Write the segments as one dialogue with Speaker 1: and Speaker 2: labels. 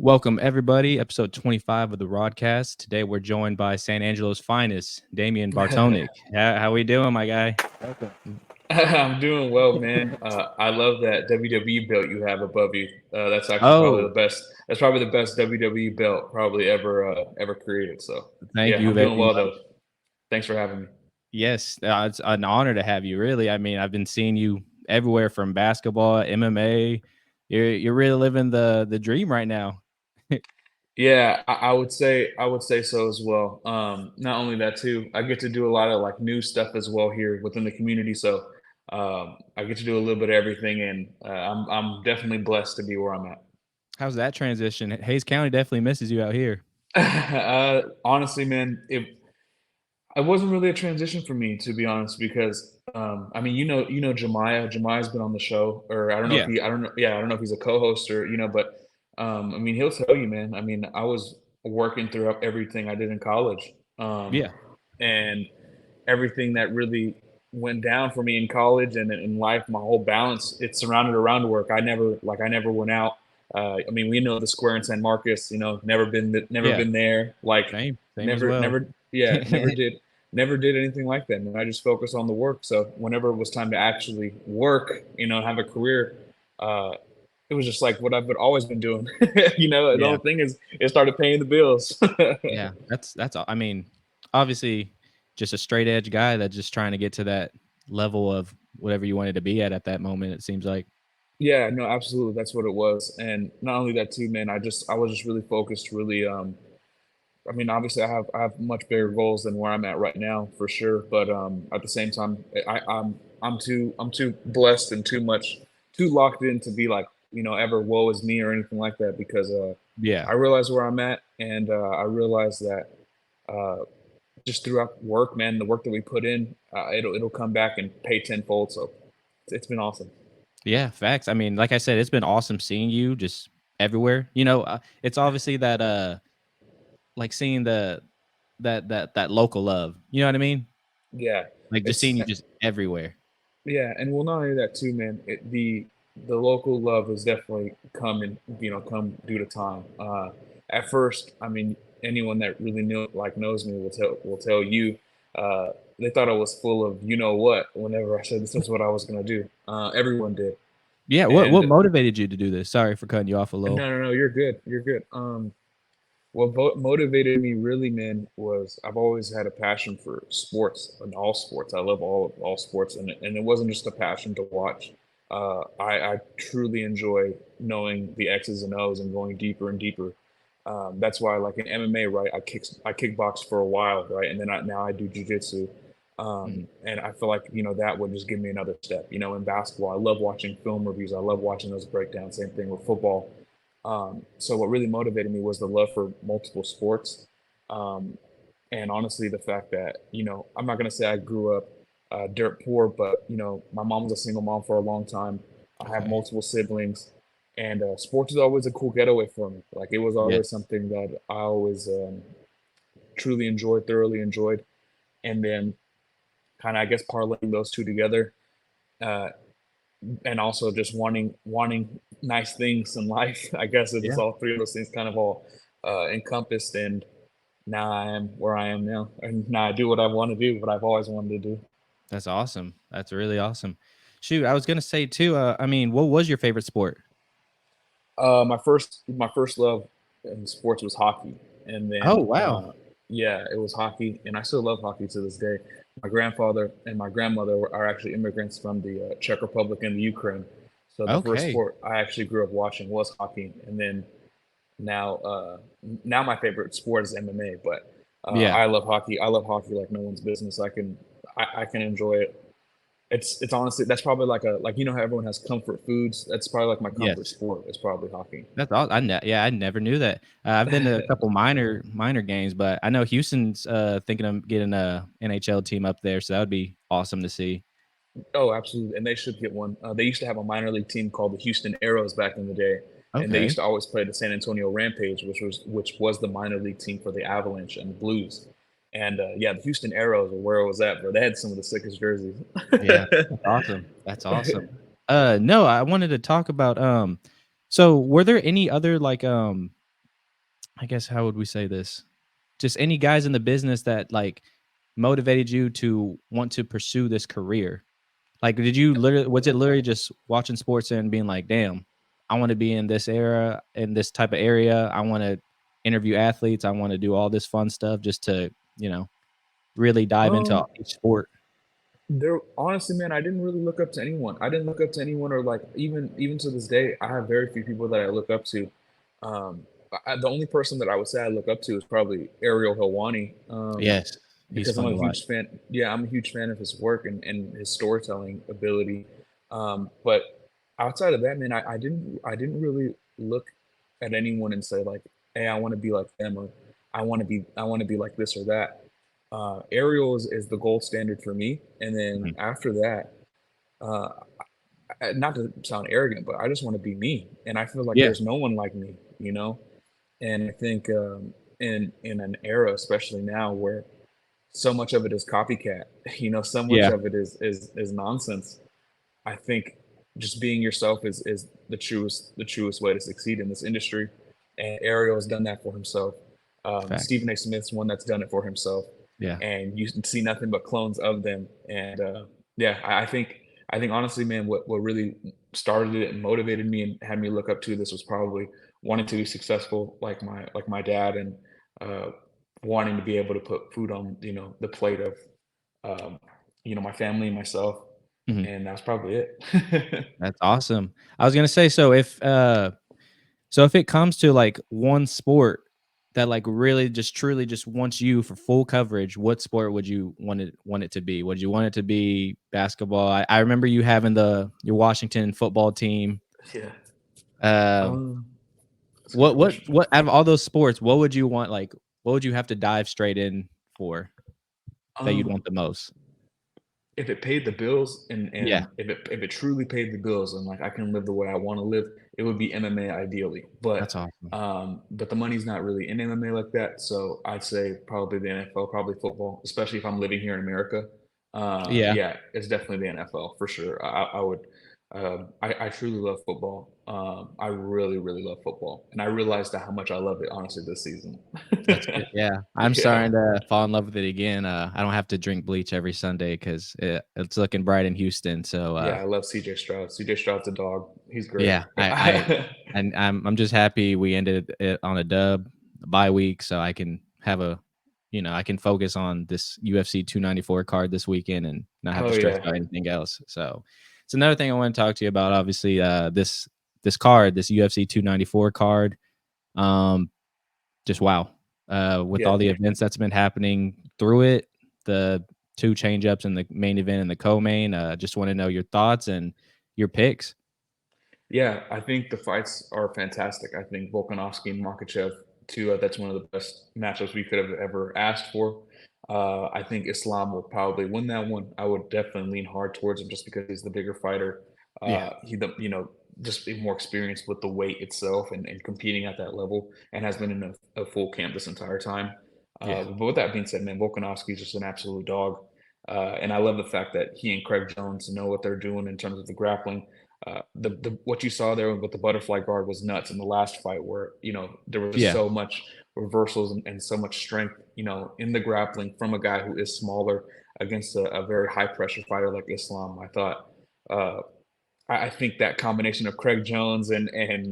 Speaker 1: Welcome, everybody. Episode 25 of the Rodcast. Today, we're joined by San Angelo's finest, Damien Bartonek. How we doing, my guy? Welcome.
Speaker 2: I'm doing well, man. I love that WWE belt you have above you. That's actually probably
Speaker 1: Oh,
Speaker 2: the best. That's probably the best WWE belt probably ever created. So
Speaker 1: thank
Speaker 2: yeah,
Speaker 1: you
Speaker 2: I'm
Speaker 1: very
Speaker 2: doing well
Speaker 1: much.
Speaker 2: though. Thanks for having me.
Speaker 1: Yes, it's an honor to have you, really. I mean, I've been seeing you everywhere from basketball, MMA. You're really living the dream right now.
Speaker 2: Yeah, I would say so as well. Not only that too, I get to do a lot of like new stuff as well here within the community. So I get to do a little bit of everything, and I'm definitely blessed to be where I'm at.
Speaker 1: How's that transition? Hayes County definitely misses you out here.
Speaker 2: Honestly, man, it wasn't really a transition for me, to be honest, because I mean, you know, Jemiah. Jemiah's been on the show, or
Speaker 1: Yeah,
Speaker 2: I don't know, yeah, I don't know if he's a co-host or but I mean, he'll tell you, man. I mean, I was working throughout everything I did in college,
Speaker 1: yeah,
Speaker 2: and everything that really went down for me in college and in life, my whole balance, it's surrounded around work. I never went out. I mean, we know the square in San Marcos. You know, never
Speaker 1: yeah.
Speaker 2: been there. Like,
Speaker 1: Same as well.
Speaker 2: yeah, never did anything like that. And I just focused on the work. So whenever it was time to actually work, have a career, uh, it was just like what I've always been doing. The
Speaker 1: Yeah.
Speaker 2: only thing is it started paying the bills.
Speaker 1: Yeah, that's all. I mean, obviously, just a straight edge guy that's just trying to get to that level of whatever you wanted to be at that moment. It seems like.
Speaker 2: Yeah, no, absolutely. That's what it was. And not only that too, man, I was just really focused, really I mean, obviously I have much bigger goals than where I'm at right now for sure. But at the same time I'm too blessed and too locked in to be like, ever woe is me or anything like that because
Speaker 1: Yeah,
Speaker 2: I realize where I'm at and I realize that uh just throughout work, man, the work that we put in, it'll come back and pay tenfold. So it's been awesome.
Speaker 1: yeah, facts. I mean, like I said, it's been awesome seeing you just everywhere. It's obviously that like seeing that local love. You know what I mean?
Speaker 2: Yeah.
Speaker 1: Like just seeing
Speaker 2: It's
Speaker 1: you just everywhere.
Speaker 2: Yeah, and well, not only that too, man. The local love has definitely come due to time. At first, I mean, anyone that really knows me will tell you. They thought I was full of what whenever I said this is what I was gonna do. Everyone did,
Speaker 1: Yeah. What
Speaker 2: and
Speaker 1: motivated you to do this? Sorry for cutting you off a little.
Speaker 2: no, you're good, you're good. What motivated me really, man, was I've always had a passion for sports and all sports. I love all sports, and it wasn't just a passion to watch. I truly enjoy knowing the X's and O's and going deeper and deeper. That's why, like in MMA, right? I kickboxed for a while, right, and then now I do jujitsu.
Speaker 1: Mm.
Speaker 2: And I feel like that would just give me another step. In basketball, I love watching film reviews. I love watching those breakdowns. Same thing with football. So what really motivated me was the love for multiple sports, um, and honestly, the fact that I'm not gonna say I grew up dirt poor, but my mom was a single mom for a long time. I have
Speaker 1: Okay.
Speaker 2: multiple siblings, and sports was always a cool getaway for me. Like it was always
Speaker 1: Yes.
Speaker 2: something that I always truly enjoyed, thoroughly enjoyed, and then kind of I guess parlaying those two together. Uh, and also just wanting nice things in life. I guess it just
Speaker 1: Yeah.
Speaker 2: all three of those things kind of all encompassed, and now I am where I am now, and now I do what I want to do, what I've always wanted to do.
Speaker 1: That's awesome. That's really awesome. Shoot, I was gonna say too. I mean, what was your favorite sport?
Speaker 2: My first love in sports was hockey, and
Speaker 1: Oh
Speaker 2: then
Speaker 1: wow.
Speaker 2: yeah, it was hockey, and I still love hockey to this day. My grandfather and my grandmother are actually immigrants from the Czech Republic and the Ukraine. So the first
Speaker 1: Okay.
Speaker 2: sport I actually grew up watching was hockey, and then now now my favorite sport is MMA, but
Speaker 1: Yeah.
Speaker 2: I love hockey. I love hockey like no one's business. I can enjoy it. It's honestly that's probably like how everyone has comfort foods. That's probably like my comfort
Speaker 1: Yes.
Speaker 2: sport. It's probably hockey.
Speaker 1: That's all. Yeah, I never knew that. I've been to a couple minor games, but I know Houston's thinking of getting a NHL team up there, so that would be awesome to see.
Speaker 2: Oh, absolutely, and they should get one. They used to have a minor league team called the Houston Arrows back in the day, and they used
Speaker 1: Okay.
Speaker 2: to always play the San Antonio Rampage, which was the minor league team for the Avalanche and the Blues. And yeah, the Houston Arrows were where it was at, bro. They had some of the sickest jerseys.
Speaker 1: Yeah, that's awesome. That's awesome. No, I wanted to talk about so were there any other like I guess how would we say this? Just any guys in the business that like motivated you to want to pursue this career. Like, did you literally was it literally just watching sports and being like, damn, I want to be in this era, in this type of area. I want to interview athletes. I want to do all this fun stuff just to, really dive into
Speaker 2: Um,
Speaker 1: each sport.
Speaker 2: There, honestly, man, I didn't really look up to anyone. I didn't look up to anyone, or like even to this day, I have very few people that I look up to. The only person that I would say I look up to is probably Ariel Helwani,
Speaker 1: Yes, he's
Speaker 2: because I'm
Speaker 1: fun
Speaker 2: a
Speaker 1: to watch.
Speaker 2: huge fan. Yeah, I'm a huge fan of his work and his storytelling ability. But outside of that, man, I didn't really look at anyone and say like, hey, I want to be like them, or I want to be like this or that. Ariel is the gold standard for me, and then
Speaker 1: Mhm.
Speaker 2: after that, uh, not to sound arrogant, but I just want to be me, and I feel like
Speaker 1: Yeah,
Speaker 2: there's no one like me, And I think in an era, especially now, where so much of it is copycat, so much
Speaker 1: yeah,
Speaker 2: of it is nonsense. I think just being yourself is the truest way to succeed in this industry. And Ariel has done that for himself.
Speaker 1: facts.
Speaker 2: Stephen A. Smith's one that's done it for himself,
Speaker 1: Yeah,
Speaker 2: and you can see nothing but clones of them. And yeah, I think honestly, man, what really started it and motivated me and had me look up to this was probably wanting to be successful like my dad, and uh, wanting to be able to put food on the plate of um, my family and myself,
Speaker 1: mhm.
Speaker 2: and that's probably it.
Speaker 1: That's awesome. I was gonna say, so if it comes to like one sport that like really just truly just wants you for full coverage, what sport would you want it to be? Would you want it to be basketball? I remember you having the your Washington football team.
Speaker 2: Yeah.
Speaker 1: Um,
Speaker 2: Um, that's a good
Speaker 1: what
Speaker 2: question.
Speaker 1: out of all those sports, what would you want? Like, what would you have to dive straight in for that you'd
Speaker 2: Um,
Speaker 1: want the most?
Speaker 2: if it paid the bills, and
Speaker 1: Yeah,
Speaker 2: if it truly paid the bills, and like I can live the way I want to live, it would be MMA ideally.
Speaker 1: that's
Speaker 2: But
Speaker 1: awesome.
Speaker 2: but the money's not really in MMA like that. So I'd say probably the NFL, probably football, especially if I'm living here in America.
Speaker 1: Yeah,
Speaker 2: Yeah, it's definitely the NFL for sure. I would. I truly love football. I really, really love football, and I realized how much I love it honestly this season.
Speaker 1: that's good. Yeah, I'm
Speaker 2: Yeah.
Speaker 1: starting to fall in love with it again. I don't have to drink bleach every Sunday because it's looking bright in Houston. So
Speaker 2: Yeah, I love CJ Stroud. CJ Stroud's a dog. He's great.
Speaker 1: yeah, and I'm just happy we ended it on a dub, a bye week, so I can have I can focus on this UFC 294 card this weekend and not have to
Speaker 2: Oh
Speaker 1: stress
Speaker 2: yeah.
Speaker 1: about anything else. So it's another thing I want to talk to you about. Obviously, this card, this UFC 294 card, um, just wow. With
Speaker 2: Yeah.
Speaker 1: all the events that's been happening through it, the two change ups in the main event and the co-main. Just want to know your thoughts and your picks.
Speaker 2: Yeah, I think the fights are fantastic. I think Volkanovski and Makhachev too. That's one of the best matchups we could have ever asked for. I think Islam will probably win that one. I would definitely lean hard towards him just because he's the bigger fighter.
Speaker 1: Yeah,
Speaker 2: Just be more experienced with the weight itself, and competing at that level, and has been in a full camp this entire time.
Speaker 1: yeah,
Speaker 2: But with that being said, man, Volkanovski is just an absolute dog. And I love the fact that he and Craig Jones know what they're doing in terms of the grappling. The what you saw there with the butterfly guard was nuts in the last fight, where there was just
Speaker 1: yeah.
Speaker 2: so much reversals and so much strength, in the grappling from a guy who is smaller against a very high pressure fighter like Islam. I thought, uh, I think that combination of Craig Jones and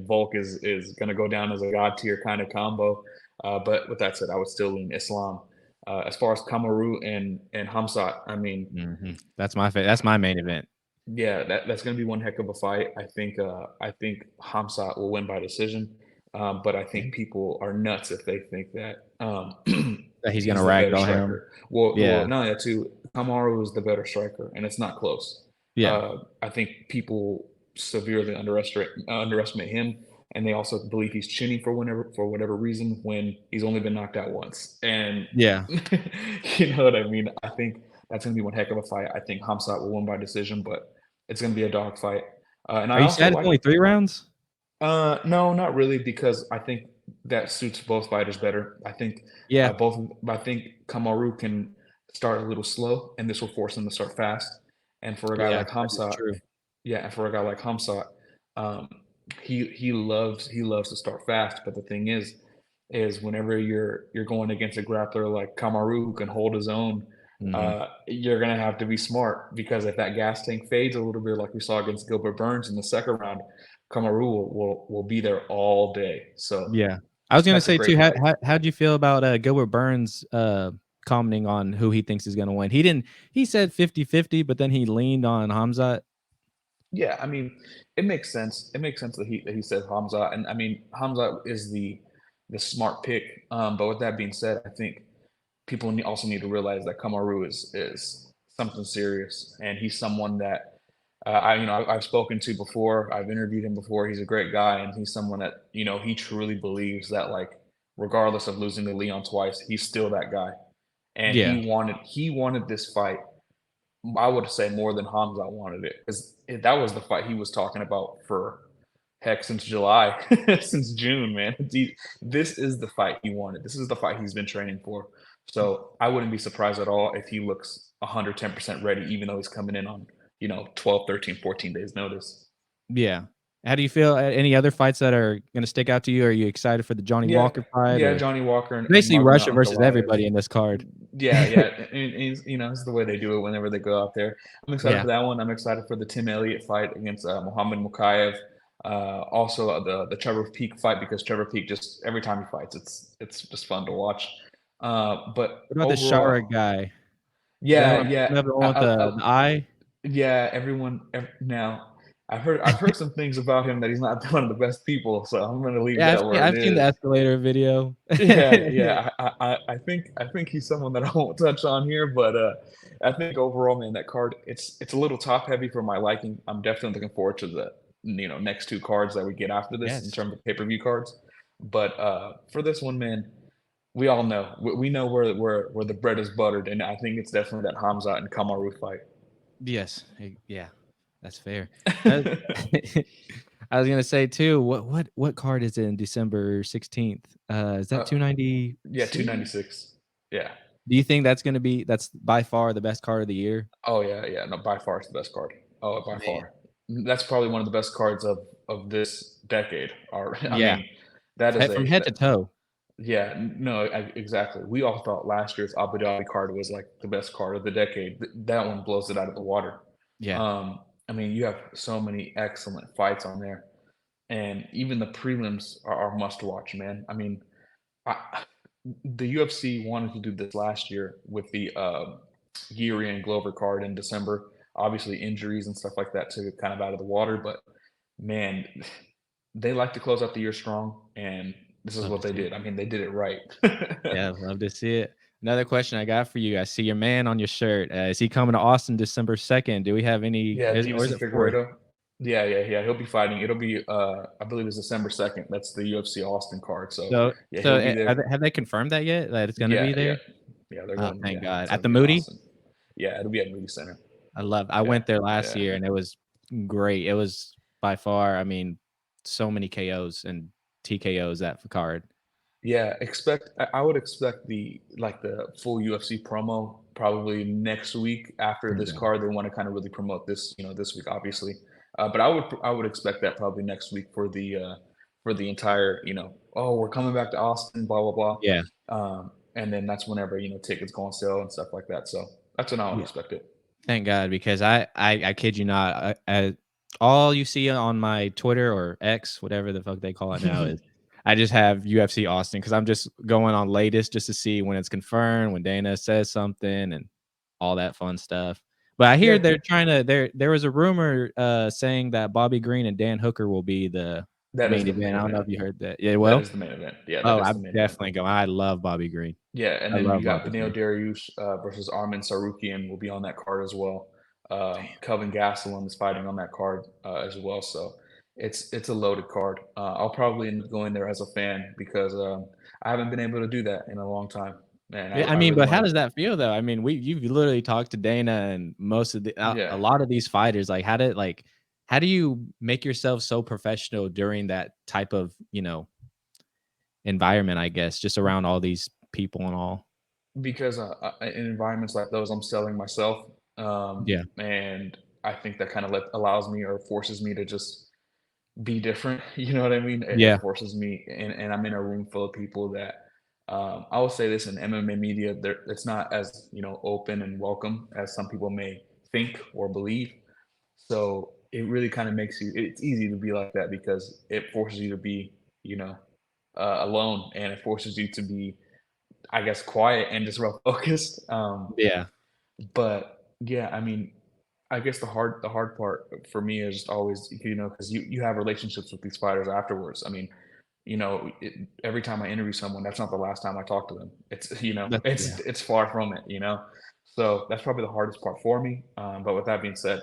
Speaker 2: Volk is going to go down as a god tier kind of combo. But with that said, I would still lean Islam. As far as Kamaru and Hamzat, I mean,
Speaker 1: That's my main event.
Speaker 2: yeah, that's gonna be one heck of a fight. I think Hamzat will win by decision, but I think
Speaker 1: Okay.
Speaker 2: people are nuts if they think that
Speaker 1: That he's gonna
Speaker 2: he's the better
Speaker 1: ragdoll him.
Speaker 2: striker. Well,
Speaker 1: Yeah,
Speaker 2: not that too. Kamaru is the better striker, and it's not close.
Speaker 1: yeah,
Speaker 2: I think people severely underestimate him, and they also believe he's chinny for whatever reason when he's only been knocked out once. And
Speaker 1: yeah.
Speaker 2: you know what I mean? I think that's gonna be one heck of a fight. I think Hamzat will win by decision, but it's gonna be a dog fight. And
Speaker 1: Are
Speaker 2: I
Speaker 1: you
Speaker 2: also
Speaker 1: sad it's
Speaker 2: like,
Speaker 1: only 3 rounds?
Speaker 2: no, not really, because I think that suits both fighters better.
Speaker 1: Yeah,
Speaker 2: I think Kamaru can start a little slow, and this will force him to start fast. And for a guy
Speaker 1: yeah,
Speaker 2: like
Speaker 1: that is
Speaker 2: Hamzat,
Speaker 1: true.
Speaker 2: yeah, and for a guy like Hamzat, um, he loves to start fast. But the thing is, is whenever you're going against a grappler like Kamaru who can hold his own,
Speaker 1: Hmm.
Speaker 2: you're gonna have to be smart because if that gas tank fades a little bit, like we saw against Gilbert Burns in the second round, Kamaru will be there all day. So
Speaker 1: Yeah. I was gonna
Speaker 2: that's a
Speaker 1: say too,
Speaker 2: great fight.
Speaker 1: how'd you feel about Gilbert Burns commenting on who he thinks is gonna win? He said 50-50, but then he leaned on Hamzat.
Speaker 2: Yeah, I mean, it makes sense. It makes sense that he said Hamza, and I mean Hamza is the smart pick. But with that being said, I think people also need to realize that Kamaru is something serious, and he's someone that I've spoken to before. I've interviewed him before. He's a great guy, and he's someone that he truly believes that like regardless of losing to Leon twice, he's still that guy, and
Speaker 1: Yeah.
Speaker 2: he wanted this fight I would say more than Hamza wanted it because that was the fight he was talking about for heck since July, since June, man. This is the fight he wanted. This is the fight he's been training for. So I wouldn't be surprised at all if he looks 110% ready, even though he's coming in on 12, 13, 14 days notice.
Speaker 1: Yeah. How do you feel? Any other fights that are gonna stick out to you? Are you excited for the Johnny
Speaker 2: Yeah,
Speaker 1: Walker fight
Speaker 2: yeah,
Speaker 1: or
Speaker 2: Johnny Walker and
Speaker 1: basically Russia
Speaker 2: Magomedov
Speaker 1: versus
Speaker 2: Ankalaev.
Speaker 1: everybody in this card?
Speaker 2: Yeah, yeah, and he's, it's the way they do it whenever they go out there. I'm excited
Speaker 1: Yeah.
Speaker 2: for that one. I'm excited for the Tim Elliott fight against Muhammad Mukayev. Also, the Trevor Peek fight because Trevor Peek just every time he fights, it's just fun to watch. But
Speaker 1: What about the Shara
Speaker 2: overall,
Speaker 1: guy? Is that
Speaker 2: yeah, yeah,
Speaker 1: the one with the eye?
Speaker 2: yeah. Now I've heard some things about him that he's not one of the best people, so I'm gonna leave
Speaker 1: Yeah,
Speaker 2: that where it
Speaker 1: I've seen the
Speaker 2: is.
Speaker 1: escalator video.
Speaker 2: Yeah, yeah. I think he's someone that I won't touch on here, but I think overall, man, that card it's a little top heavy for my liking. I'm definitely looking forward to the next two cards that we get after this in
Speaker 1: Yes.
Speaker 2: terms of pay-per-view cards. But for this one, man, we all know we know where the bread is buttered, and I think it's definitely that Hamza and Kamaru fight.
Speaker 1: Yes. Yeah. That's fair. Uh, I was gonna say too, what card is it in December 16th? Is that
Speaker 2: uh, yeah,
Speaker 1: 296?
Speaker 2: 296. Yeah.
Speaker 1: Do you think that's by far the best card of the year?
Speaker 2: Oh yeah, yeah. No, by far it's the best card. Oh, by
Speaker 1: Man.
Speaker 2: far. That's probably one of the best cards of this decade. Or I
Speaker 1: Yeah.
Speaker 2: mean, that is
Speaker 1: From
Speaker 2: a
Speaker 1: head
Speaker 2: that,
Speaker 1: to toe.
Speaker 2: yeah, no, exactly. We all thought last year's Abu Dhabi card was like the best card of the decade. That one blows it out of the water.
Speaker 1: Yeah.
Speaker 2: Um, I mean, you have so many excellent fights on there, and even the prelims are must watch, man. I mean, I, the UFC wanted to do this last year with the Geary and Glover card in December. Obviously, injuries and stuff like that took it kind of out of the water, but man, they like to close out the year strong, and this is
Speaker 1: Love
Speaker 2: what
Speaker 1: to
Speaker 2: they
Speaker 1: see it.
Speaker 2: did. I mean, they did it right.
Speaker 1: Yeah, love to see it. Another question I got for you. I see your man on your shirt. Is he coming to Austin December 2nd? Do we have any
Speaker 2: Yeah,
Speaker 1: or
Speaker 2: Divas
Speaker 1: is
Speaker 2: and
Speaker 1: it 4th?
Speaker 2: Figueredo. Yeah, yeah, yeah. He'll be fighting. It'll be, I believe it's December 2nd. That's the UFC Austin card. So yeah, he'll be there.
Speaker 1: Have they confirmed that yet? That it's gonna
Speaker 2: Yeah,
Speaker 1: be
Speaker 2: yeah,
Speaker 1: there?
Speaker 2: yeah. They're
Speaker 1: Oh,
Speaker 2: going.
Speaker 1: thank
Speaker 2: Yeah,
Speaker 1: God.
Speaker 2: it's
Speaker 1: At
Speaker 2: gonna
Speaker 1: the
Speaker 2: be in
Speaker 1: Moody?
Speaker 2: Austin. Yeah, it'll be at Moody Center.
Speaker 1: I
Speaker 2: Yeah,
Speaker 1: went there last
Speaker 2: yeah.
Speaker 1: year and it was great. It was by far, I mean, so many KOs and TKOs that card.
Speaker 2: Yeah, I would expect the full UFC promo probably next week after
Speaker 1: Thank
Speaker 2: this
Speaker 1: God.
Speaker 2: card. They want to kind of really promote this, this week, obviously. But I would expect that probably next week for the entire, oh, we're coming back to Austin, blah blah blah.
Speaker 1: Yeah.
Speaker 2: And then that's whenever tickets go on sale and stuff like that. So that's when I would
Speaker 1: Yeah.
Speaker 2: expect it.
Speaker 1: Thank God, because I kid you not, all you see on my Twitter or X, whatever the fuck they call it now, is I just have UFC Austin because I'm just going on latest just to see when it's confirmed, when Dana says something, and all that fun stuff. But I hear
Speaker 2: Yeah,
Speaker 1: they're trying to there was a rumor saying that Bobby Green and Dan Hooker will be the
Speaker 2: that is
Speaker 1: main
Speaker 2: the main
Speaker 1: event. I don't know
Speaker 2: event.
Speaker 1: if you heard that. Yeah,
Speaker 2: That
Speaker 1: well,
Speaker 2: is the main event. Yeah, that
Speaker 1: oh,
Speaker 2: is the
Speaker 1: I'm
Speaker 2: main event.
Speaker 1: definitely going. I love Bobby Green.
Speaker 2: Yeah, and
Speaker 1: I
Speaker 2: then you
Speaker 1: love
Speaker 2: got
Speaker 1: Bobby
Speaker 2: Beneil
Speaker 1: Green.
Speaker 2: Dariush versus Armin Sarukian will be on that card as well.
Speaker 1: Damn.
Speaker 2: Kelvin Gastelum is fighting on that card as well. So it's a loaded card. I'll probably end up going there as a fan because I haven't been able to do that in a long time, and
Speaker 1: Yeah, I
Speaker 2: I
Speaker 1: mean,
Speaker 2: really
Speaker 1: but how
Speaker 2: want
Speaker 1: does
Speaker 2: to.
Speaker 1: that feel though? I mean, you've literally talked to Dana and most of the a
Speaker 2: Yeah,
Speaker 1: lot of these fighters. How do you make yourself so professional during that type of environment? I guess just around all these people and all.
Speaker 2: because in environments like those, I'm selling myself,
Speaker 1: Yeah,
Speaker 2: and I think that kind of allows me or forces me to just be different. You know what I mean? It
Speaker 1: Yeah,
Speaker 2: forces me, and I'm in a room full of people that I will say this in MMA media, it's not as open and welcome as some people may think or believe. So it really kind of makes you. It's easy to be like that because it forces you to be, you know, alone, and it forces you to be, I guess, quiet and just real focused.
Speaker 1: yeah,
Speaker 2: But yeah, I mean, I guess the hard part for me is just always, because you have relationships with these fighters afterwards. I mean, every time I interview someone, that's not the last time I talk to them. It's
Speaker 1: that's
Speaker 2: it's
Speaker 1: yeah.
Speaker 2: it's far from it. So that's probably the hardest part for me. But with that being said,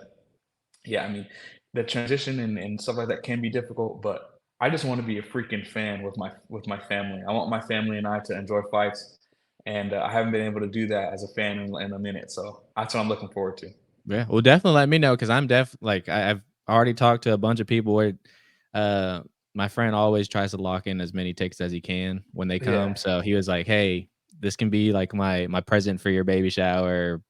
Speaker 2: yeah, I mean, the transition and stuff like that can be difficult, but I just want to be a freaking fan with my family. I want my family and I to enjoy fights, and I haven't been able to do that as a fan in a minute. So that's what I'm looking forward to.
Speaker 1: Yeah, well, definitely let me know because I'm like I've already talked to a bunch of people where, uh, my friend always tries to lock in as many tickets as he can when they come.
Speaker 2: Yeah,
Speaker 1: So he was like, "Hey, this can be like my present for your baby shower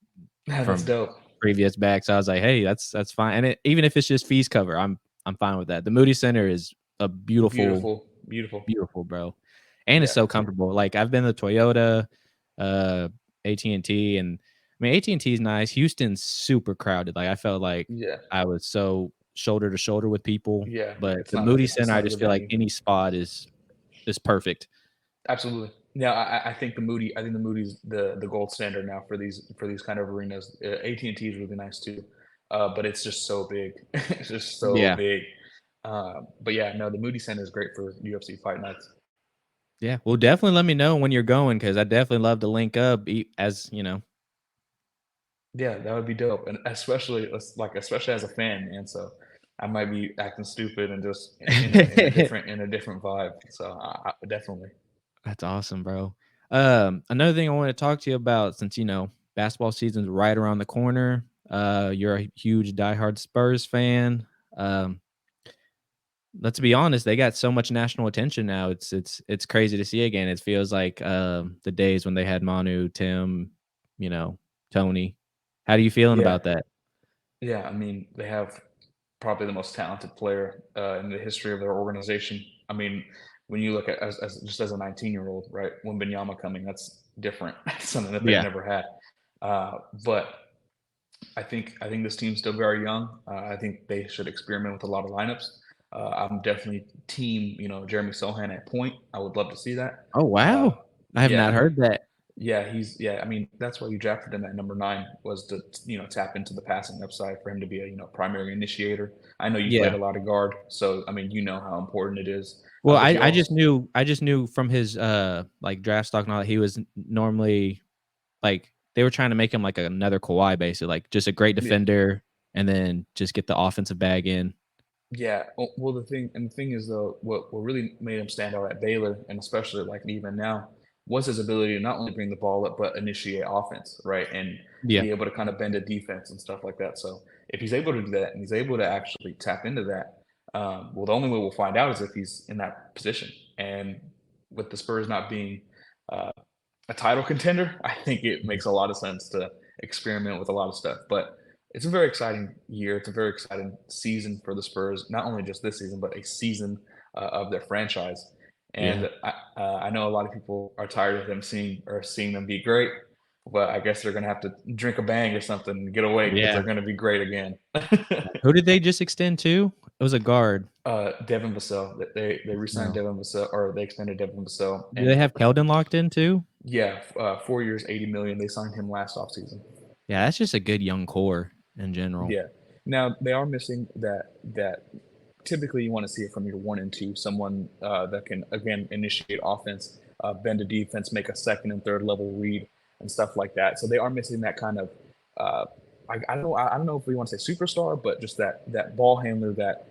Speaker 2: that's
Speaker 1: from
Speaker 2: dope.
Speaker 1: previous back." So I was like, "Hey, that's fine." And even if it's just fees cover, I'm fine with that. The Moody Center is a beautiful,
Speaker 2: Beautiful, beautiful.
Speaker 1: beautiful, bro, and it's
Speaker 2: Yeah,
Speaker 1: so comfortable. Like I've been to Toyota, uh, AT&T, and I mean AT&T is nice. Houston's super crowded. Like I felt like
Speaker 2: yeah,
Speaker 1: I was so shoulder to shoulder with people,
Speaker 2: yeah.
Speaker 1: but
Speaker 2: It's
Speaker 1: the
Speaker 2: not a
Speaker 1: Moody
Speaker 2: it's
Speaker 1: Center, I
Speaker 2: not a
Speaker 1: just
Speaker 2: good
Speaker 1: feel like
Speaker 2: venue.
Speaker 1: any spot is perfect.
Speaker 2: Absolutely. Yeah, I think the Moody's the gold standard now for these kind of arenas. AT&T is really nice too, but it's just so big. It's just so
Speaker 1: Yeah,
Speaker 2: big. But yeah, no, the Moody Center is great for UFC fight nights.
Speaker 1: yeah. Well, definitely let me know when you're going because I definitely love to link up. As you know,
Speaker 2: Yeah, that would be dope, and especially as a fan, man. So I might be acting stupid and just in a different vibe. So definitely.
Speaker 1: That's awesome, bro. Another thing I want to talk to you about, since basketball season's right around the corner. You're a huge diehard Spurs fan. Um, let's be honest, they got so much national attention now. It's crazy to see again. It feels like the days when they had Manu, Tim, you know, Tony. How do you feeling
Speaker 2: Yeah,
Speaker 1: about that?
Speaker 2: yeah. I mean, they have probably the most talented player in the history of their organization. I mean, when you look at as a 19-year-old, right? When Benyama coming, that's different. That's something that they've
Speaker 1: Yeah,
Speaker 2: never had. But I think this team's still very young. I think they should experiment with a lot of lineups. I'm definitely team, Jeremy Sohan at point. I would love to see that.
Speaker 1: oh,
Speaker 2: Uh,
Speaker 1: wow. I have
Speaker 2: yeah,
Speaker 1: not heard that.
Speaker 2: yeah. I mean, that's why you drafted him at number 9 was to tap into the passing upside for him to be a primary initiator. I know you played
Speaker 1: Yeah.
Speaker 2: a lot of guard, so I mean you know how important it is.
Speaker 1: Well,
Speaker 2: But
Speaker 1: I
Speaker 2: you
Speaker 1: I
Speaker 2: also
Speaker 1: just knew from his, like, draft stock and all that he was normally like, they were trying to make him like another Kawhi, basically, like, just a great
Speaker 2: yeah,
Speaker 1: defender and then just get the offensive bag in.
Speaker 2: yeah. Well, the thing is though, what really made him stand out at Baylor, and especially like even now, was his ability to not only bring the ball up but initiate offense, right, and
Speaker 1: Yeah.
Speaker 2: be able to kind of bend a defense and stuff like that. So if he's able to do that and he's able to actually tap into that, well, the only way we'll find out is if he's in that position. And with the Spurs not being uh, a title contender, I think it
Speaker 1: Mhm.
Speaker 2: makes a lot of sense to experiment with a lot of stuff. But it's a very exciting year. It's a very exciting season for the Spurs, not only just this season, but a season of their franchise.
Speaker 1: Yeah.
Speaker 2: And I know a lot of people are tired of them seeing them be great, but I guess they're going to have to drink a bang or something and get away because
Speaker 1: Yeah.
Speaker 2: they're going to be great again.
Speaker 1: Who did they just extend to? It was a guard.
Speaker 2: Devin Vassell, they re-signed
Speaker 1: No.
Speaker 2: Devin Vassell, or they extended Devin Vassell,
Speaker 1: Do they
Speaker 2: and
Speaker 1: have Keldon locked in too?
Speaker 2: yeah, 4 years, 80 million. They signed him last offseason.
Speaker 1: Yeah, that's just a good young core in general.
Speaker 2: Yeah. Now they are missing that typically you want to see it from your 1 and 2, someone that can again initiate offense, bend a defense, make a second and third level read and stuff like that. So they are missing that kind of uh, I don't know if we want to say superstar, but just that ball handler that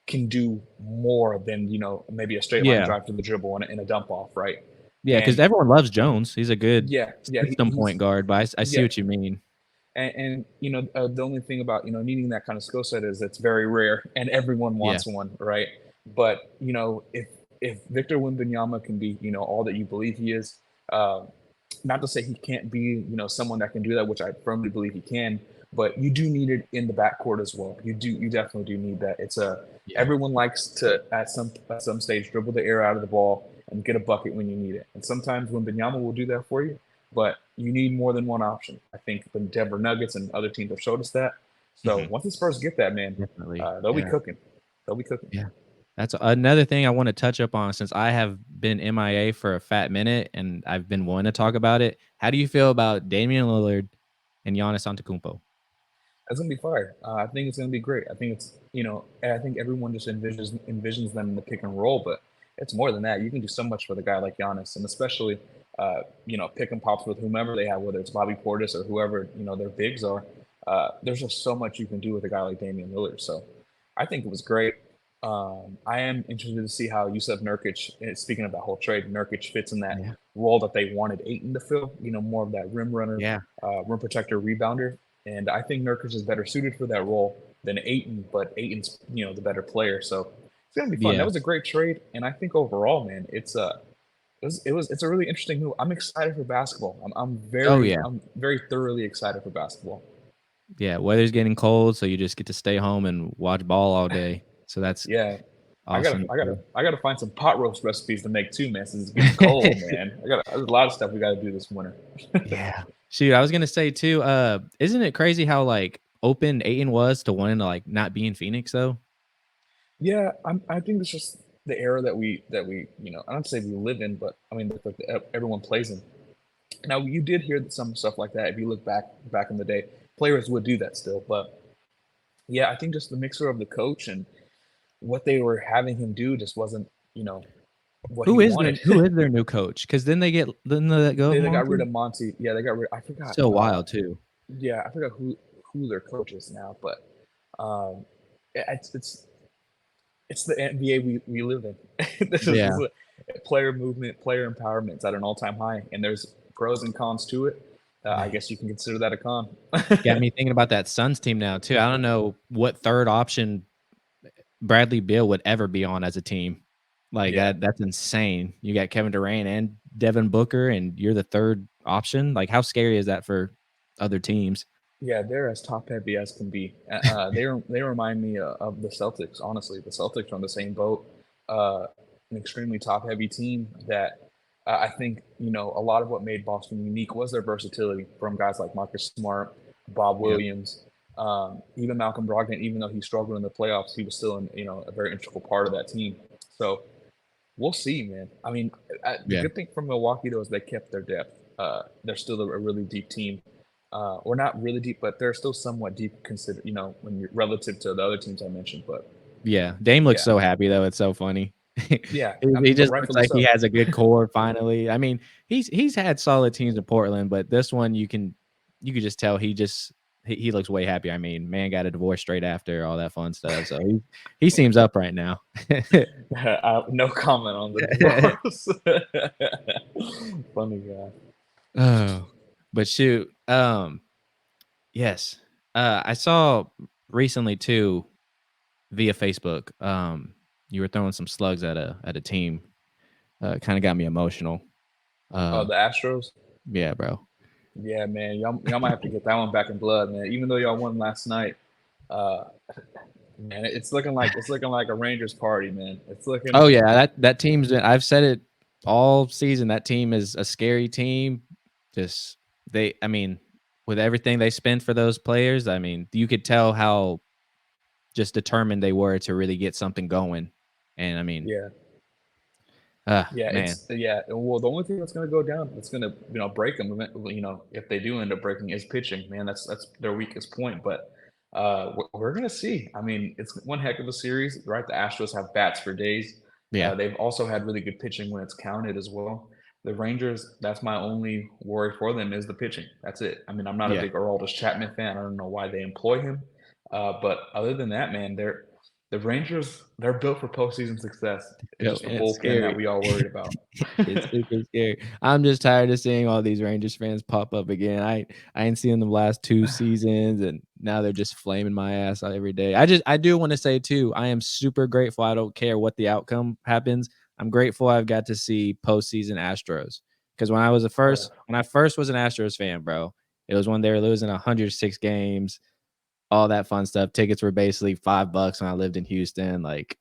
Speaker 2: can do more than maybe a straight line
Speaker 1: Yeah.
Speaker 2: drive to the dribble and a dump off, right?
Speaker 1: Yeah, because
Speaker 2: And
Speaker 1: everyone loves Jones. He's a good
Speaker 2: yeah,
Speaker 1: system point
Speaker 2: he's
Speaker 1: guard, but I see
Speaker 2: yeah,
Speaker 1: what you mean.
Speaker 2: and the only thing about needing that kind of skill set is it's very rare and everyone
Speaker 1: Yeah.
Speaker 2: wants one, right? But if Victor Wembanyama can be all that you believe he is, uh, not to say he can't be someone that can do that, which I firmly believe he can, but you do need it in the backcourt as well. You definitely do need that.
Speaker 1: Yeah.
Speaker 2: Everyone likes to at some stage dribble the air out of the ball and get a bucket when you need it. And sometimes Wembanyama will do that for you, but you need more than one option. I think the Denver Nuggets and other teams have showed us that. So
Speaker 1: Mhm.
Speaker 2: once the Spurs get that, man,
Speaker 1: Definitely.
Speaker 2: they'll be
Speaker 1: Yeah.
Speaker 2: cooking. They'll be cooking.
Speaker 1: Yeah. That's another thing I want to touch up on since I have been MIA for a fat minute and I've been wanting to talk about it. How do you feel about Damian Lillard and Giannis Antetokounmpo?
Speaker 2: That's gonna be fire. I think it's gonna be great. I think I think everyone just envisions them in the pick and roll, but it's more than that. You can do so much for the guy like Giannis, and especially pick and pops with whomever they have, whether it's Bobby Portis or whoever their bigs are. There's just so much you can do with a guy like Damian Lillard. So I think it was great. I am interested to see how Yusuf Nurkic, speaking of that whole trade, Nurkic fits in that
Speaker 1: Yeah.
Speaker 2: role that they wanted Ayton to fill. More of that rim runner,
Speaker 1: Yeah.
Speaker 2: rim protector, rebounder. And I think Nurkic is better suited for that role than Ayton, but Ayton's the better player. So it's gonna be fun. That
Speaker 1: Yeah.
Speaker 2: was a great trade, and I think overall, man, it's a really interesting move. I'm excited for basketball.
Speaker 1: Oh yeah.
Speaker 2: I'm very thoroughly excited for basketball.
Speaker 1: Yeah. Weather's getting cold, so you just get to stay home and watch ball all day. So that's
Speaker 2: Yeah,
Speaker 1: awesome.
Speaker 2: I gotta find some pot roast recipes to make too, man. Since it's getting cold, man. There's a lot of stuff we gotta do this winter.
Speaker 1: Yeah. Shoot, I was gonna say too, isn't it crazy how like open Ayton was to wanting to like not be in Phoenix though?
Speaker 2: Yeah, I think it's just the era I don't say we live in, but I mean everyone plays in. Now you did hear some stuff like that. If you look back in the day, players would do that still. But yeah, I think just the mixture of the coach and what they were having him do just wasn't what he wanted.
Speaker 1: Who is their new coach? Because then they let go of
Speaker 2: They got rid
Speaker 1: Monty?
Speaker 2: of Monty. Yeah, they got rid. I forgot.
Speaker 1: So wild too.
Speaker 2: Yeah, I forgot who their coach is now. But um, it's the NBA we live in. This
Speaker 1: Yeah.
Speaker 2: is player movement, player empowerment. It's at an all time high, and there's pros and cons to it. I
Speaker 1: Man.
Speaker 2: guess you can consider that a con.
Speaker 1: Got me thinking about that Suns team now too. I don't know what third option Bradley Beal would ever be on as a team. Like
Speaker 2: Yeah,
Speaker 1: that's insane. You got Kevin Durant and Devin Booker, and you're the third option. Like, how scary is that for other teams?
Speaker 2: yeah, they're as top heavy as can be. They remind me of the Celtics. Honestly, the Celtics are on the same boat. An extremely top heavy team that I think a lot of what made Boston unique was their versatility from guys like Marcus Smart, Bob
Speaker 1: Yeah.
Speaker 2: Williams, even Malcolm Brogdon. Even though he struggled in the playoffs, he was still a very integral part of that team. So we'll see, man. I mean, the
Speaker 1: Yeah.
Speaker 2: good thing from Milwaukee though is they kept their depth. They're still a really deep team, or not really deep, but they're still somewhat deep. Consider when you're relative to the other teams I mentioned. But
Speaker 1: Yeah. Dame looks
Speaker 2: yeah,
Speaker 1: so happy though. It's so funny. he
Speaker 2: yeah, I
Speaker 1: he
Speaker 2: mean, but
Speaker 1: just looks
Speaker 2: rightfully
Speaker 1: like he
Speaker 2: so.
Speaker 1: has a good core finally. I mean, he's had solid teams in Portland, but this one you could just tell he looks way happy. I mean, man got a divorce straight after all that fun stuff. So he seems up right now.
Speaker 2: No comment on the divorce. Funny guy.
Speaker 1: Oh, but shoot, yes. I saw recently too via Facebook. You were throwing some slugs at a team. Kind of got me emotional.
Speaker 2: Oh,
Speaker 1: Uh,
Speaker 2: the Astros.
Speaker 1: yeah, bro.
Speaker 2: Yeah, man, y'all might have to get that one back in blood, man. Even though y'all won last night, uh, man, it's looking like a Rangers party, man. It's looking.
Speaker 1: Oh yeah, that team's been. I've said it all season. That team is a scary team. Just I mean, with everything they spent for those players, I mean, you could tell how just determined they were to really get something going. And I mean,
Speaker 2: Yeah, yeah,
Speaker 1: man,
Speaker 2: Well, the only thing that's gonna go down, that's gonna break them, if they do end up breaking, is pitching. Man, that's their weakest point. But we're gonna see. I mean, it's one heck of a series, right? The Astros have bats for days.
Speaker 1: yeah,
Speaker 2: They've also had really good pitching when it's counted as well. The Rangers, that's my only worry for them is the pitching. That's it. I mean, I'm not a
Speaker 1: yeah.
Speaker 2: big Aroldis Chapman fan. I don't know why they employ him. But other than that, man, the Rangers, they're built for postseason success. It's
Speaker 1: Yo,
Speaker 2: just the
Speaker 1: and it's
Speaker 2: bullpen that
Speaker 1: scary.
Speaker 2: we all worried about.
Speaker 1: It's super scary. I'm just tired of seeing all these Rangers fans pop up again. I ain't seen them the last 2 seasons, and now they're just flaming my ass every day. I do want to say too, I am super grateful. I don't care what the outcome happens. I'm grateful I've got to see postseason Astros because when I
Speaker 2: Oh,
Speaker 1: first was an Astros fan, bro, It was when they were losing 106 games, all that fun stuff. Tickets were basically $5 when I lived in Houston, like,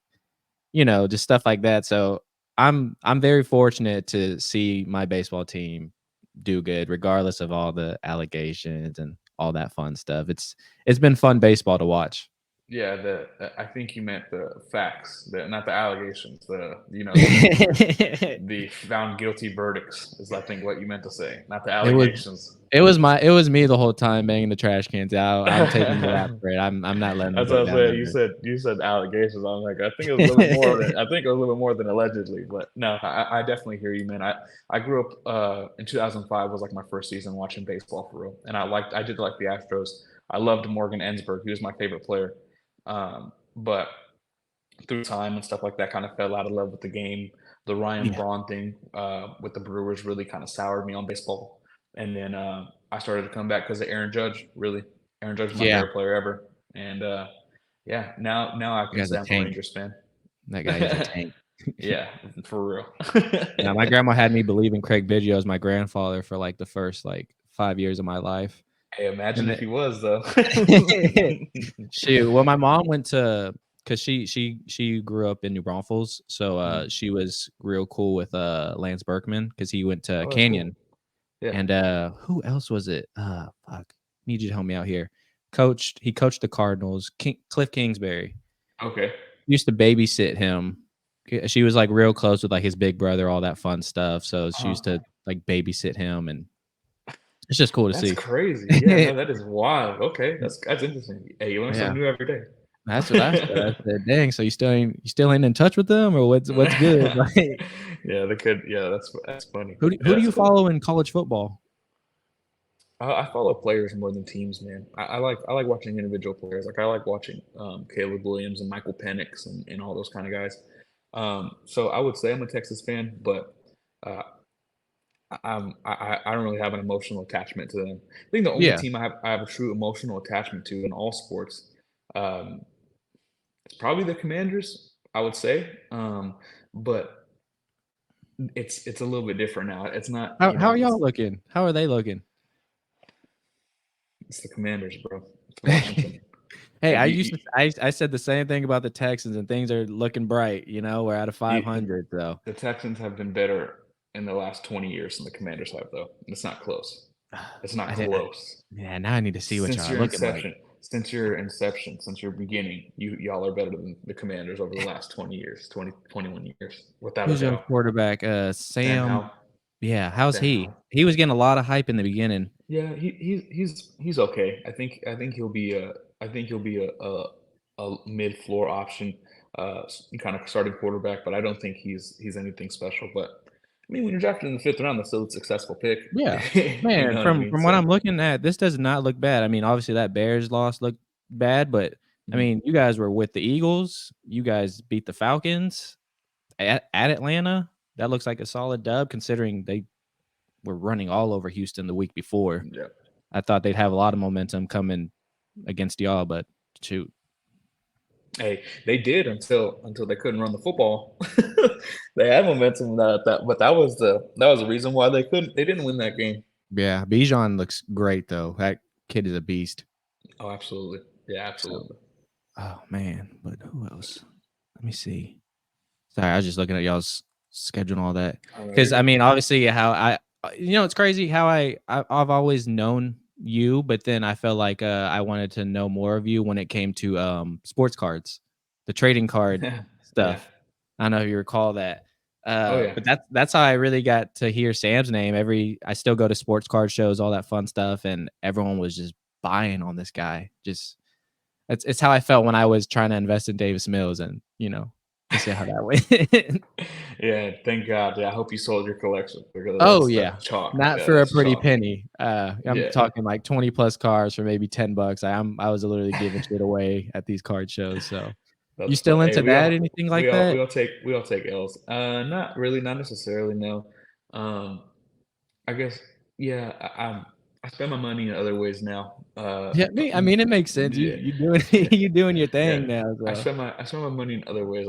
Speaker 1: just stuff like that. So I'm very fortunate to see my baseball team do good, regardless of all the allegations and all that fun stuff. It's been fun baseball to watch.
Speaker 2: Yeah, I think you meant the facts, not the allegations. The found guilty verdicts is I think what you meant to say, not the
Speaker 1: It was
Speaker 2: allegations.
Speaker 1: it was me the whole time banging the trash cans out. I'm taking the rap for it. I'm not letting them
Speaker 2: That's what I
Speaker 1: get
Speaker 2: was
Speaker 1: down
Speaker 2: saying.
Speaker 1: on it.
Speaker 2: You said allegations. I'm like, I think it was a little bit more than I think it was a little bit more than allegedly. But no, I definitely hear you, man. I grew up in 2005 was like my first season watching baseball for real, and I did like the Astros. I loved Morgan Ensberg. He was my favorite player. But through time and stuff like that, kind of fell out of love with the game. The Ryan
Speaker 1: Yeah.
Speaker 2: Braun thing with the Brewers really kind of soured me on baseball. And then I started to come back because of Aaron Judge. Really, Aaron Judge was my
Speaker 1: Yeah.
Speaker 2: favorite player ever. And yeah, now I
Speaker 1: That
Speaker 2: can
Speaker 1: guy's
Speaker 2: say
Speaker 1: a
Speaker 2: I'm a
Speaker 1: tank.
Speaker 2: Rangers fan.
Speaker 1: That guy is a tank.
Speaker 2: Yeah, for real.
Speaker 1: Now, my grandma had me believing Craig Biggio as my grandfather for like the first like 5 years of my life.
Speaker 2: Hey, imagine
Speaker 1: And
Speaker 2: if he was though.
Speaker 1: shoot, well, my mom went to because she grew up in New Braunfels, so she was real cool with Lance Berkman because he went to
Speaker 2: Oh, that's cool.
Speaker 1: Canyon.
Speaker 2: Yeah.
Speaker 1: And who else was it? Fuck, need you to help me out here. He coached the Cardinals. Cliff Kingsbury
Speaker 2: Okay.
Speaker 1: used to babysit him. She was like real close with like his big brother, all that fun stuff. So she used to like babysit him, and it's just cool to
Speaker 2: That's
Speaker 1: see.
Speaker 2: crazy. Yeah, no, that is wild. Okay, that's interesting. Hey, you learn
Speaker 1: Yeah,
Speaker 2: something new every day.
Speaker 1: that's what I said. I said, "Dang, so you still ain't in touch with them, or what's good?" Like,
Speaker 2: Yeah, they could. Yeah, that's funny.
Speaker 1: who
Speaker 2: Yeah,
Speaker 1: do
Speaker 2: that's
Speaker 1: you
Speaker 2: cool.
Speaker 1: follow in college football?
Speaker 2: I follow players more than teams, man. I like watching individual players. Like I like watching Caleb Williams and Michael Penix and all those kind of guys. So I would say I'm a Texas fan, but uh, I don't really have an emotional attachment to them. I think the only
Speaker 1: Yeah.
Speaker 2: team I have a true emotional attachment to in all sports um, is probably the Commanders. I would say, but it's a little bit different now. It's not,
Speaker 1: How are y'all looking? How are they looking?
Speaker 2: it's the Commanders, bro. It's Washington.
Speaker 1: Hey,
Speaker 2: Like
Speaker 1: I said the same thing about the Texans, and things are looking bright. We're out of
Speaker 2: you
Speaker 1: 500, so
Speaker 2: the Texans have been better in the last 20 years than the Commanders have, though. It's not close. It's not
Speaker 1: I didn't.
Speaker 2: close.
Speaker 1: Yeah, now I need to see what
Speaker 2: Since
Speaker 1: y'all are
Speaker 2: your
Speaker 1: looking like.
Speaker 2: inception, since your beginning, y'all are better than the Commanders over the last 20 years, 21 years, without a
Speaker 1: Who's your
Speaker 2: doubt.
Speaker 1: quarterback?
Speaker 2: Sam
Speaker 1: Sam.
Speaker 2: Howell.
Speaker 1: Yeah, how's
Speaker 2: Sam
Speaker 1: he?
Speaker 2: Howell.
Speaker 1: He was getting a lot of hype in the beginning.
Speaker 2: Yeah, he's okay. I think he'll be a mid floor option, kind of starting quarterback, but I don't think he's anything special. But I mean, when you're drafted in the fifth round, that's still a successful pick.
Speaker 1: Yeah,
Speaker 2: You
Speaker 1: man.
Speaker 2: know what I mean?
Speaker 1: From what
Speaker 2: So
Speaker 1: I'm looking at, this does not look bad. I mean, obviously that Bears loss looked bad, but I
Speaker 2: mhm.
Speaker 1: mean, you guys were with the Eagles. You guys beat the Falcons at Atlanta. That looks like a solid dub, considering they were running all over Houston the week before.
Speaker 2: Yeah.
Speaker 1: I thought they'd have a lot of momentum coming against y'all, but shoot.
Speaker 2: Hey, they did until they couldn't run the football. They had momentum but that was the reason why they didn't win that game.
Speaker 1: Yeah, Bijan looks great though. That kid is a beast.
Speaker 2: Oh, absolutely. Yeah,
Speaker 1: So,
Speaker 2: absolutely.
Speaker 1: oh man, but who else? Let me see. Sorry, I was just looking at y'all's schedule and all that.
Speaker 2: Oh, no, you're
Speaker 1: Because I
Speaker 2: good.
Speaker 1: mean, obviously, how it's crazy how I've always known you, but then I felt like I wanted to know more of you when it came to sports cards, the trading card
Speaker 2: Yeah.
Speaker 1: stuff. I don't know if you recall that.
Speaker 2: Oh yeah.
Speaker 1: But that's how I really got to hear Sam's name. I still go to sports card shows, all that fun stuff, and everyone was just buying on this guy. Just it's how I felt when I was trying to invest in Davis Mills, and you see how that went.
Speaker 2: Yeah, thank God. Yeah, I hope you sold your collection because
Speaker 1: Oh
Speaker 2: that's
Speaker 1: yeah,
Speaker 2: chalk.
Speaker 1: not
Speaker 2: Yeah,
Speaker 1: for a
Speaker 2: that's
Speaker 1: pretty
Speaker 2: chalk.
Speaker 1: penny. I'm
Speaker 2: Yeah.
Speaker 1: talking like 20 plus cars for maybe $10. I was literally giving shit away at these card shows. So, you
Speaker 2: That's
Speaker 1: still
Speaker 2: fun. Hey,
Speaker 1: into that? Anything like that?
Speaker 2: we all take L's. Not really, not necessarily. No. Um, I guess yeah. I spend my money in other ways now.
Speaker 1: Yeah, I mean, it makes sense.
Speaker 2: Yeah,
Speaker 1: You doing
Speaker 2: yeah,
Speaker 1: you doing your
Speaker 2: yeah.
Speaker 1: thing now. So
Speaker 2: I spend my money in other ways.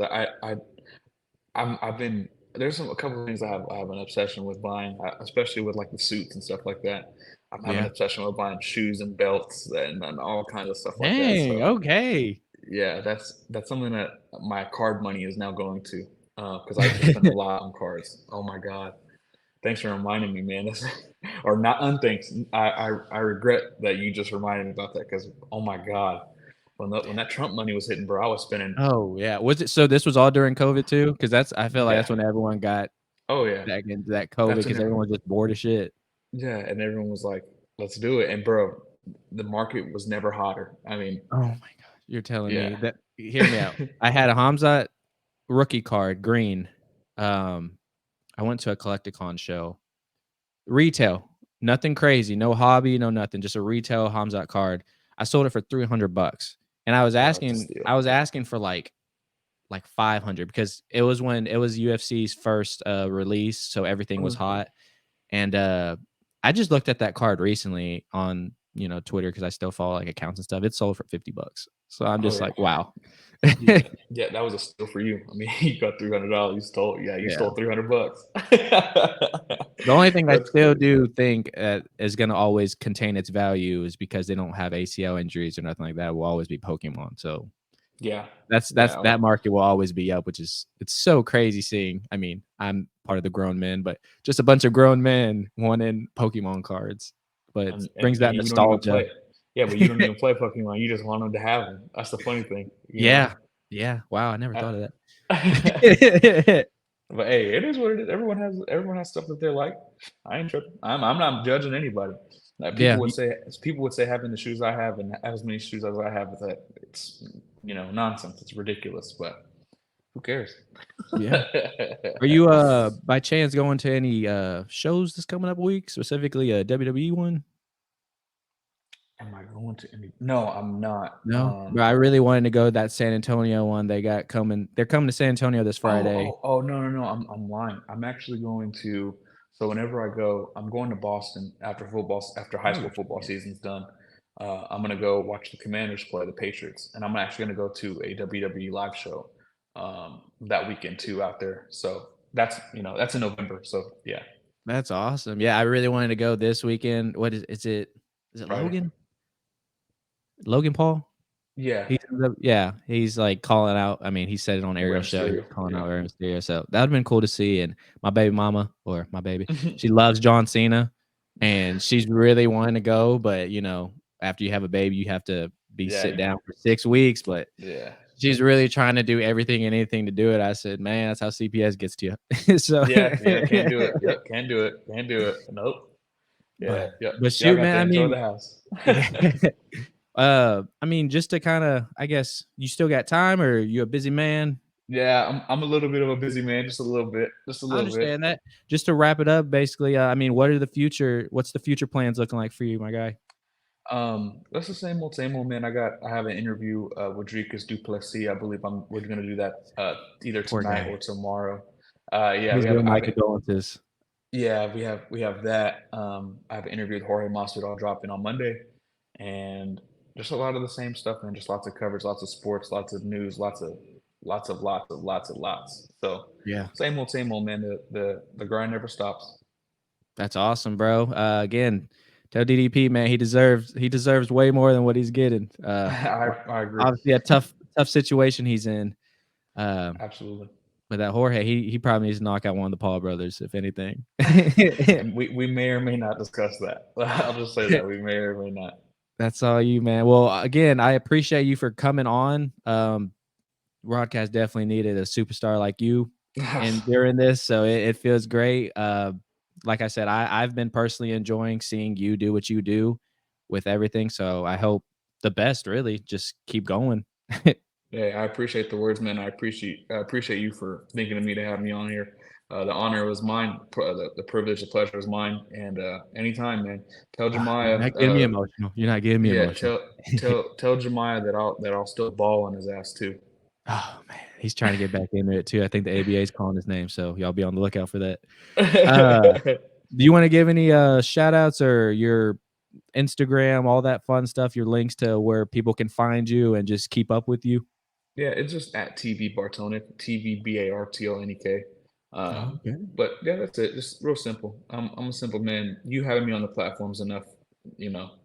Speaker 2: I've been there's a couple of things I have an obsession with buying, especially with like the suits and stuff like that. I'm having an
Speaker 1: Yeah.
Speaker 2: obsession with buying shoes and belts and all kinds of stuff like that.
Speaker 1: Dang.
Speaker 2: So
Speaker 1: Okay.
Speaker 2: yeah, that's something that my card money is now going to, because I used to spend a lot on cards. Oh my god. Thanks for reminding me, man. Or not unthanks. I regret that you just reminded me about that because oh my god, when that Trump money was hitting, bro, I was spending.
Speaker 1: Oh yeah. Was it so? This was all during COVID too? Because I feel like
Speaker 2: Yeah.
Speaker 1: that's when everyone got
Speaker 2: Oh yeah.
Speaker 1: back into that COVID
Speaker 2: That's
Speaker 1: because
Speaker 2: an
Speaker 1: everyone was just bored as shit.
Speaker 2: yeah, and everyone was like, "Let's do it." And bro, the market was never hotter. I mean,
Speaker 1: Oh my god. You're telling
Speaker 2: yeah.
Speaker 1: me that? Hear me out. I had a Hamzat rookie card, green. Um, I went to a Collecticon show, retail, nothing crazy, no hobby, no nothing, just a retail Hamzat card. I sold it for $300, and
Speaker 2: Bro, it's a steal.
Speaker 1: I was asking for like 500 because it was when it was UFC's first release, so everything was
Speaker 2: Mhm.
Speaker 1: hot. And I just looked at that card recently on Twitter because I still follow like accounts and stuff. It sold for $50, so I'm
Speaker 2: Oh
Speaker 1: just
Speaker 2: yeah.
Speaker 1: like, wow.
Speaker 2: Yeah, yeah, that was a steal for you. I mean, you got $300. You stole, yeah, you
Speaker 1: Yeah.
Speaker 2: stole $300.
Speaker 1: The only thing I
Speaker 2: That's
Speaker 1: still
Speaker 2: crazy.
Speaker 1: do think is going to always contain its value is because they don't have ACL injuries or nothing like that. Will always be Pokemon. So
Speaker 2: Yeah,
Speaker 1: that's
Speaker 2: yeah,
Speaker 1: that market will always be up, which is it's so crazy seeing. I mean, I'm part of the grown men, but just a bunch of grown men wanting Pokemon cards, but it brings
Speaker 2: and
Speaker 1: that
Speaker 2: you don't even
Speaker 1: nostalgia.
Speaker 2: play. Yeah, but you don't even play Pokemon. You just want them to have them. That's the funny thing, you know.
Speaker 1: Yeah, yeah. Wow, I never
Speaker 2: Uh,
Speaker 1: thought of
Speaker 2: but
Speaker 1: that.
Speaker 2: hey, it is what it is. Everyone has stuff that they like. I ain't tripping. I'm not judging anybody. Like
Speaker 1: Yeah,
Speaker 2: people would say having the shoes I have and have as many shoes as I have that it's nonsense. It's ridiculous. But who cares?
Speaker 1: yeah. Are you by chance going to any shows this coming up week, specifically a WWE one?
Speaker 2: Am I going to any? No, I'm not.
Speaker 1: No, but I really wanted to go to that San Antonio one they got coming. They're coming to San Antonio this Friday.
Speaker 2: Oh, no, no, no. I'm lying. I'm actually going to. So whenever I go, I'm going to Boston after high
Speaker 1: Oh
Speaker 2: school football
Speaker 1: shit.
Speaker 2: season's done. I'm gonna go watch the Commanders play the Patriots, and I'm actually gonna go to a WWE live show that weekend too out there. So that's in November. So yeah,
Speaker 1: That's awesome. Yeah, I really wanted to go this weekend. What is it? Is it
Speaker 2: Friday.
Speaker 1: Logan? Logan Paul?
Speaker 2: Yeah,
Speaker 1: Yeah, he's like calling out. I mean, he said it on
Speaker 2: Rey
Speaker 1: Ariel's show. He
Speaker 2: Mysterio.
Speaker 1: was calling
Speaker 2: Yeah.
Speaker 1: out Rey Mysterio. So that would've been cool to see. And my baby mama, or my baby, she loves John Cena, and she's really wanting to go. But after you have a baby, you have to be
Speaker 2: Yeah,
Speaker 1: sit down for 6 weeks. But
Speaker 2: yeah,
Speaker 1: she's really trying to do everything and anything to do it. I said, man, that's how CPS gets to you. So,
Speaker 2: yeah. Can't do it. Yep, can't do it. Can't do it. Nope. Yeah,
Speaker 1: but
Speaker 2: yep.
Speaker 1: but
Speaker 2: Y'all
Speaker 1: shoot,
Speaker 2: got
Speaker 1: man.
Speaker 2: to
Speaker 1: I
Speaker 2: enjoy
Speaker 1: mean,
Speaker 2: the house.
Speaker 1: yeah. I mean, just to kind of, I guess, you still got time, or you a busy man?
Speaker 2: Yeah, I'm a little bit of a busy man, just a little bit, just a
Speaker 1: I
Speaker 2: little bit.
Speaker 1: understand that. Just to wrap it up, basically, I mean, what's the future plans looking like for you, my guy?
Speaker 2: That's the same old man. I have an interview with Dricus Duplessis. I believe we're gonna do that either
Speaker 1: Poor
Speaker 2: tonight or
Speaker 1: guy.
Speaker 2: tomorrow. Yeah,
Speaker 1: Please
Speaker 2: we
Speaker 1: give
Speaker 2: have
Speaker 1: him my condolences.
Speaker 2: yeah, we have that. I have an interview with Jorge Masvidal dropping on Monday, and just a lot of the same stuff, and just lots of coverage, lots of sports, lots of news, lots. So
Speaker 1: Yeah.
Speaker 2: same old man. The grind never stops.
Speaker 1: That's awesome, bro. Again, tell DDP, man, he deserves way more than what he's getting.
Speaker 2: I agree.
Speaker 1: Obviously a tough situation he's in. Um,
Speaker 2: Absolutely.
Speaker 1: but that Jorge, he probably needs to knock out one of the Paul brothers, if anything.
Speaker 2: And we may or may not discuss that. I'll just say that we may or may not.
Speaker 1: That's all you, man. Well, again, I appreciate you for coming on. Broadcast definitely needed a superstar like you and during this, so it feels great. Like I said, I've been personally enjoying seeing you do what you do with everything. So I hope the best. Really, just keep going.
Speaker 2: Yeah, I appreciate the words, man. I appreciate you for thinking of me to have me on here. The honor was mine. The privilege, the pleasure was mine. And anytime, man. Tell
Speaker 1: You're
Speaker 2: Jemiah,
Speaker 1: not getting me emotional. You're not getting me
Speaker 2: yeah,
Speaker 1: emotional.
Speaker 2: tell Jemiah that I'll still ball on his ass too.
Speaker 1: Oh man, he's trying to get back into it too. I think the ABA is calling his name, so y'all be on the lookout for that. Uh, do you want to give any shout outs or your Instagram, all that fun stuff, your links to where people can find you and just keep up with you?
Speaker 2: Yeah, it's just at TV Bartonek, TVBARTONEK.
Speaker 1: Oh, okay.
Speaker 2: But yeah, that's it. Just real simple. I'm a simple man. You having me on the platform's enough.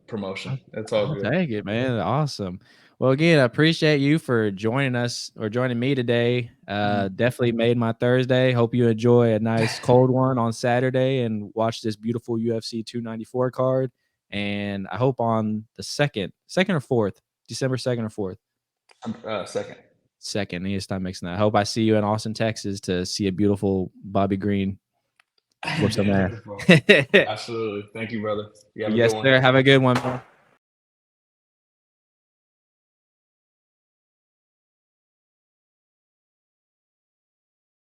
Speaker 2: promotion. It's all
Speaker 1: I'll
Speaker 2: good.
Speaker 1: take it, man. Awesome. Well, again, I appreciate you for joining us or joining me today. Definitely made my Thursday. Hope you enjoy a nice cold one on Saturday and watch this beautiful UFC 294 card. And I hope on the second or fourth, December 2nd or 4th.
Speaker 2: Second.
Speaker 1: Second. Need to stop mixing that. I hope I see you in Austin, Texas to see a beautiful Bobby Green whoop some ass.
Speaker 2: Absolutely. Thank you, brother. You have a
Speaker 1: Yes,
Speaker 2: good one.
Speaker 1: sir. Have a good one, man.